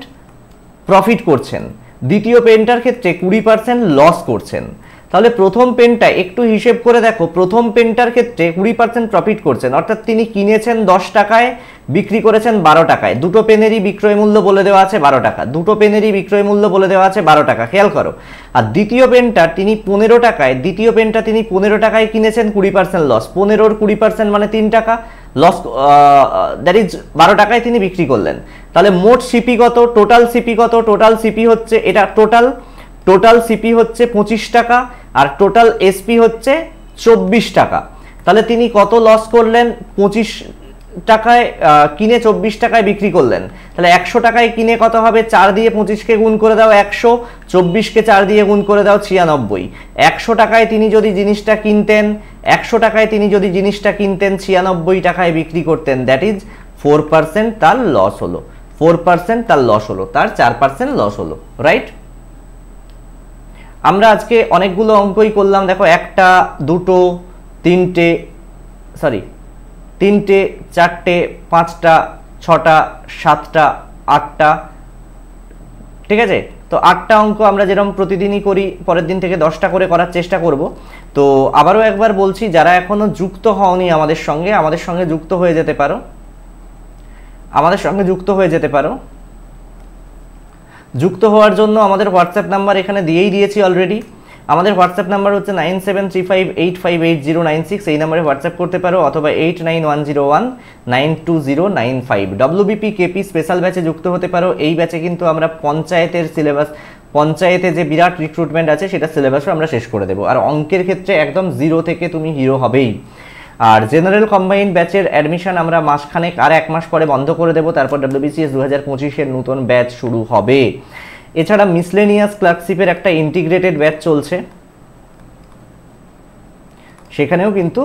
প্রফিট করছেন, দ্বিতীয় পেনটার ক্ষেত্রে 20% লস করছেন। তাহলে প্রথম পেনটা একটু হিসেব করে দেখো, প্রথম পেনটার ক্ষেত্রে 20% প্রফিট করছেন, অর্থাৎ তিনি কিনেছেন 10 টাকায়, বিক্রি করেছেন 12 টাকায়। দুটো পেনেরই বিক্রয় মূল্য বলে দেওয়া আছে 12 টাকা, দুটো পেনেরই বিক্রয় মূল্য বলে দেওয়া আছে 12 টাকা, খেয়াল করো। আর দ্বিতীয় পেনটা তিনি 15 টাকায়, দ্বিতীয় পেনটা তিনি 15 টাকায় কিনেছেন, 20% লস, 15-র 20% মানে 3 টাকা লস, দ্যাট ইজ 12 টাকায় তিনি বিক্রি করলেন। তাহলে মোট সিপি কত, টোটাল সিপি কত? টোটাল সিপি হচ্ছে এটা টোটাল, টোটাল সিপি হচ্ছে 25 টাকা আর টোটাল এসপি হচ্ছে 24 টাকা। তাহলে তিনি কত লস করলেন? 25 টাকায় কিনে 24 টাকায় বিক্রি করলেন। তাহলে 100 টাকায় কিনে কত হবে? 4 দিয়ে 25কে গুণ করে দাও 100, 24কে 4 দিয়ে গুণ করে দাও 96। 100 টাকায় তিনি যদি জিনিসটা কিনতেন, 100 টাকায় তিনি যদি জিনিসটা কিনতেন, 96 টাকায় বিক্রি করতেন, দ্যাট ইজ 4% তার লস হলো, 4% তার লস হলো, তার 4% লস হলো, রাইট? আমরা আজকে অনেকগুলো অঙ্কই করলাম, দেখো 1টা 2টো 3টে, সরি 3টে 4টে 5টা 6টা 7টা 8টা, ঠিক আছে? তো 8টা অঙ্ক আমরা যেরকম প্রতিদিনই করি, পরের দিন থেকে 10টা করে করার চেষ্টা করব। তো আবারও একবার বলছি, যারা এখনো যুক্ত হওনি আমাদের সঙ্গে যুক্ত হয়ে যেতে পারো, আমাদের সঙ্গে যুক্ত হয়ে যেতে পারো। যুক্ত হওয়ার জন্য আমাদের হোয়াটসঅ্যাপ নাম্বার এখানে দিয়েই দিয়েছি অলরেডি। আমাদের হোয়াটসঅ্যাপ নাম্বার হচ্ছে 9735858596, এই নাম্বারে হোয়াটসঅ্যাপ করতে পারো, অথবা 8910192095। ডব্লিউবিপি কেপি স্পেশাল ব্যাচে যুক্ত হতে পারো। এই ব্যাচে কিন্তু আমরা পঞ্চায়েতের সিলেবাস, পঞ্চায়েতে যে বিরাট রিক্রুটমেন্ট আছে সেটা সিলেবাসও আমরা শেষ করে দেবো। আর অঙ্কের ক্ষেত্রে একদম 0 থেকে তুমি হিরো হবেই। আর জেনারেল কম্বাইন্ড ব্যাচের অ্যাডমিশন আমরা মাসখানেক আর 1 মাস পরে বন্ধ করে দেবো, তারপর WBCS 2025-এর নতুন ব্যাচ শুরু হবে। এছাড়া মিসলেনিয়াস ক্লার্কশিপের একটা ইন্টিগ্রেটেড ব্যাচ চলছে, সেখানেও কিন্তু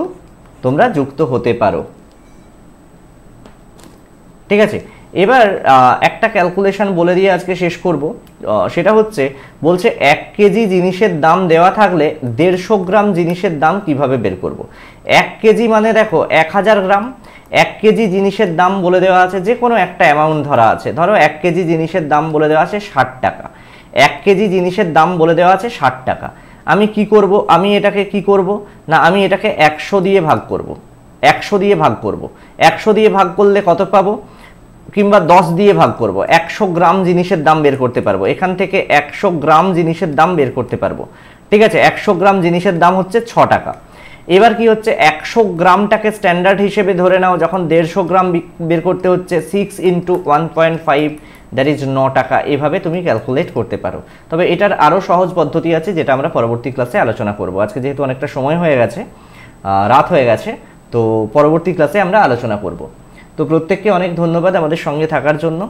তোমরা যুক্ত হতে পারো, ঠিক আছে? এবার একটা ক্যালকুলেশন বলে দিয়ে আজকে শেষ করব। সেটা হচ্ছে, বলছে 1 কেজি জিনিসের দাম দেওয়া থাকলে 150 গ্রাম জিনিসের দাম কিভাবে বের করব। 1 কেজি মানে দেখো 1000 গ্রাম, 1 কেজি জিনিসের দাম বলে দেওয়া আছে, যে কোনো একটা অ্যামাউন্ট ধরা আছে, ধরো 1 কেজি জিনিসের দাম বলে দেওয়া আছে 60 টাকা, 1 কেজি জিনিসের দাম বলে দেওয়া আছে 60 টাকা। আমি কি করব? আমি এটাকে কি করব না, আমি এটাকে 100 দিয়ে ভাগ করব, 100 দিয়ে ভাগ করব। 100 দিয়ে ভাগ করলে কত পাবো? কিংবা 10 দিয়ে ভাগ করব, 100 গ্রাম জিনিসের দাম বের করতে পারবো। এখান থেকে 100 গ্রাম জিনিসের দাম বের করতে পারবো, ঠিক আছে? 100 গ্রাম জিনিসের দাম হচ্ছে 6 টাকা। এবার কি হচ্ছে, 100 গ্রামটাকে স্ট্যান্ডার্ড হিসেবে ধরে নাও, যখন 150 গ্রাম বের করতে হচ্ছে 6 × 1.5, দ্যাট ইজ 9 টাকা। এভাবে তুমি ক্যালকুলেট করতে পারো। তবে এটার আরও সহজ পদ্ধতি আছে, যেটা আমরা পরবর্তী ক্লাসে আলোচনা করব। আজকে যেহেতু অনেকটা সময় হয়ে গেছে, রাত হয়ে গেছে, তো পরবর্তী ক্লাসে আমরা আলোচনা করব। তো প্রত্যেককে অনেক ধন্যবাদ আমাদের সঙ্গে থাকার জন্য।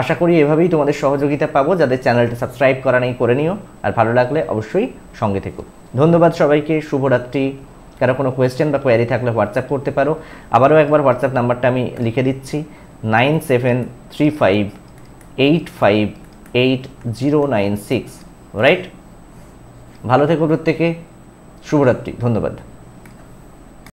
আশা করি এভাবেই তোমাদের সহযোগিতা পাবো। যাদের চ্যানেলটা সাবস্ক্রাইব করা নেই করে নিও, আর ভালো লাগলে অবশ্যই সঙ্গে থেকো। ধন্যবাদ সবাইকে, শুভরাত্রি। কারো কোনো কোয়েশ্চেন বা কোয়ারি থাকলে হোয়াটসঅ্যাপ করতে পারো। আবারও একবার হোয়াটসঅ্যাপ নাম্বারটা আমি লিখে দিচ্ছি, 9735858096, রাইট? ভালো থেকো প্রত্যেকে, শুভরাত্রি, ধন্যবাদ।